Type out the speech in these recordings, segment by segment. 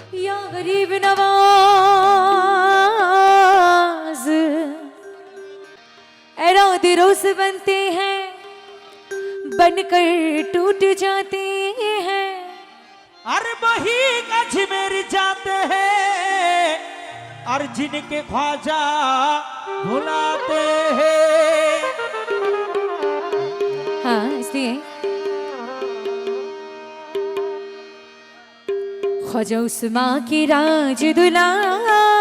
या गरीब नवाज, इरादे रोज बनते हैं बनकर टूट जाते हैं। अरे वही अजमेर जाते हैं और जिनके ख्वाजा भुलाते हैं। हाँ इसलिए ख्वाजा उस्मा की राज दुलारी,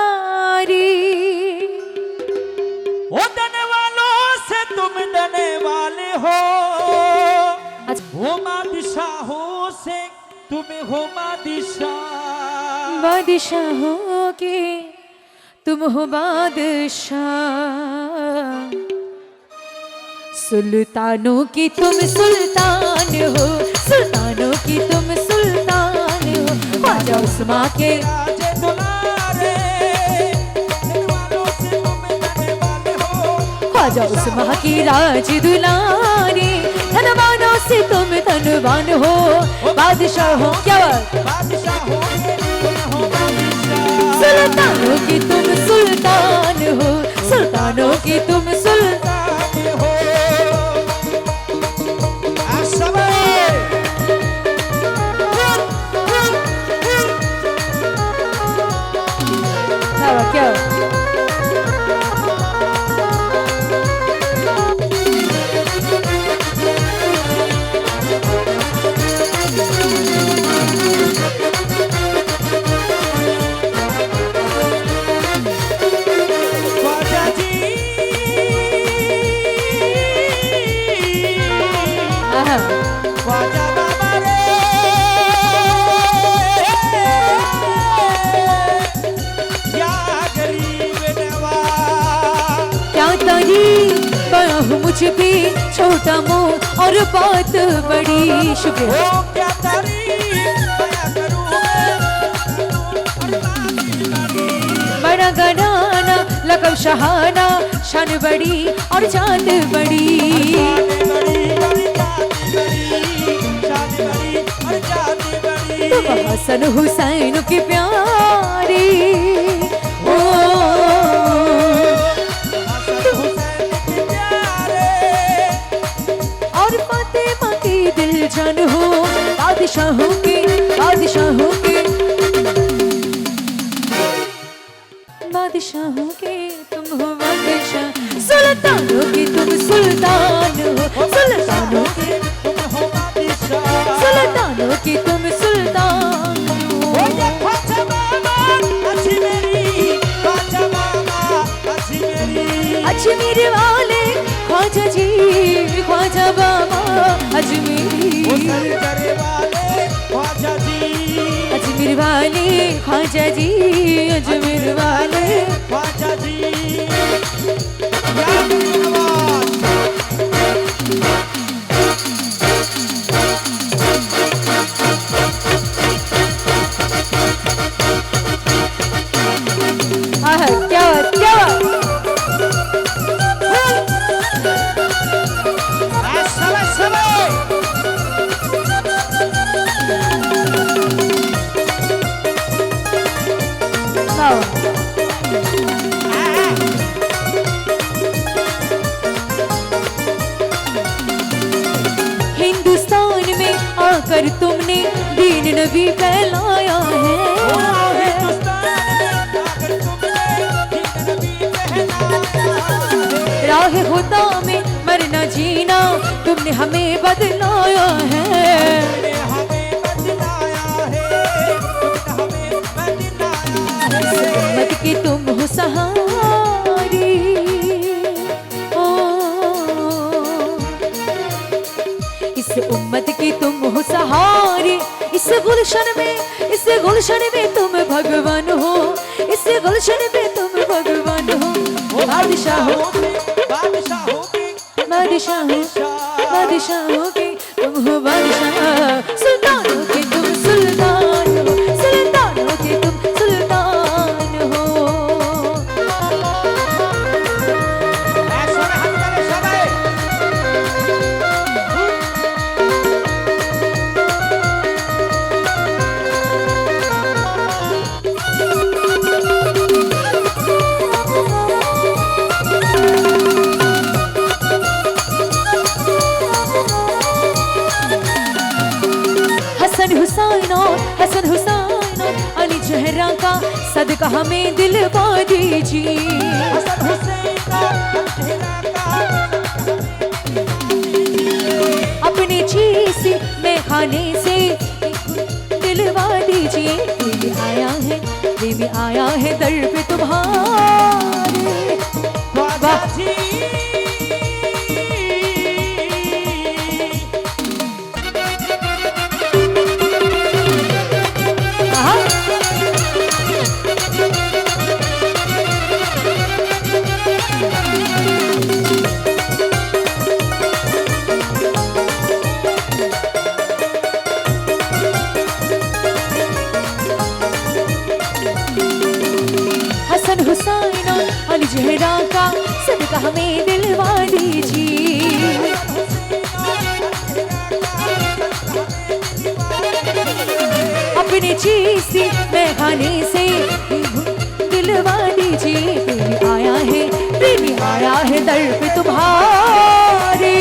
वो देने वालों से तुम देने वाले हो, वो बादशाहों से तुम हो बादशाह। बादशाहों के तुम हो बादशाह, सुल्तानों की तुम सुल्तान हो, सुल्तानों की तुम सुल्तान हो। ख्वाजा उस्मा के राज दुलारे, देने वालों से तुम देने वाले हो। ख्वाजा उस्मा की राज दुलारी, धनवानों से तुम धनवान हो। बादशाहों क्या बात, बादशाहों के तुम हो बादशाह। सुल्तानों की तुम सुल्तान हो, सुल्तानों की तुम सुल्तान हो। आसमां क्या ख्वाजा जी, ख्वाजा बाबा रे, या गरीब नवाज। क्या तारीफ करूं मुझ पे, छोटा मुंह और बात बड़ी। शुक्रिया। ओ क्या तारीफ बयां करूं मैं, बड़ा घराना लकब शहाना, शान बड़ी और जात बड़ी। तुम हसन हुसैन की प्यारी, ओ और फातिमा की दिल जान हो। बादशाहों के बादशाहों के बादशाहों के तुम हो बादशाह, सुल्तानों की तुम सुल्तान हो, सुल्तानों के तुम हो बादशाह। सुल्तानों की तुम सुल्तान ओ हो। ये ख्वाजा बाबा अजमेरी, ख्वाजा बाबा अजमेरी। अजमेर वाले ख्वाजा जी, ख्वाजा बाबा अजमेरी। ओ सरकरे वाले ख्वाजा जी, अजमेर वाले ख्वाजा जी, अजमेर वाले ख्वाजा जी। या गरीब नवाज। आहा क्या बात, क्या बात। समय समय वाह। हिंदुस्तान में आकर तुमने दीन नबी फैलाया है। राह खुदा में मरना जीना तुमने हमें बदलाया है। उम्मत की तुम हो सहारी, ओ इस उम्मत की तुम हो सहारी। इस गुलशन में तुम भगवान हो, इस गुलशन में तुम भगवान हो। बादशाहों बादशाहों बादशाहों के तुम हो बादशाह, सुल्तानों के तुम सुल्तान हो, सुल्तानों के तुम सुल्तान हो। हसन हुसैन और हसन हुसैन और अली जहरा का सदका हमें दिलवा दीजिए। हसन हुसैन का चेहरा का अपनी चीज मैं खाने से दिलवा दीजिए। बेबी आया है, बेबी आया है दर पे तुम्हारे। ख्वाजा जी कहा हसन हुसैन और अली जहरा का सदका हमें दिलवा दीजिए। अपनी चीज मैं खाने से दिलवा दीजिए। बेबी आया है, बेबी आया है दर पे तुम्हारे।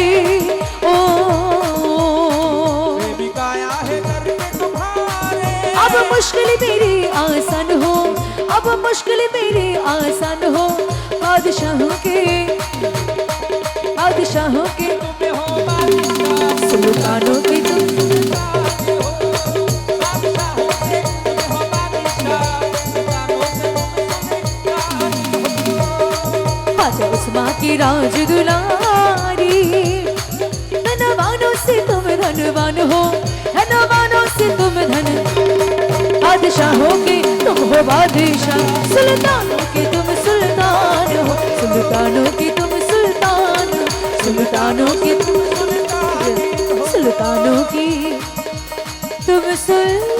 ओ बेबी का आया है दर पे तुम्हारे। अब मुश्किल मेरी आसान हो, अब मुश्किल मेरी आसान हो। बादशाहों के, बादशाहों के, तुम्हें हो बादशाह सुल्तानों के तुम। बादशाहों से तुम्हें हो बादशाह सुल्तानों से तुम्हें ख्वाजा उस्मा की राज दुलारी। धनवानों से तुम धनवान हो, धनवानों से तुम धन। बादशाहों के तुम हो बादशाह, सुल्तानों के तुम सुल्तान हो, सुल्तानों के तुम सुल्तान, सुल्तानों के तुम सुल्तानों की तुम सुल्तान।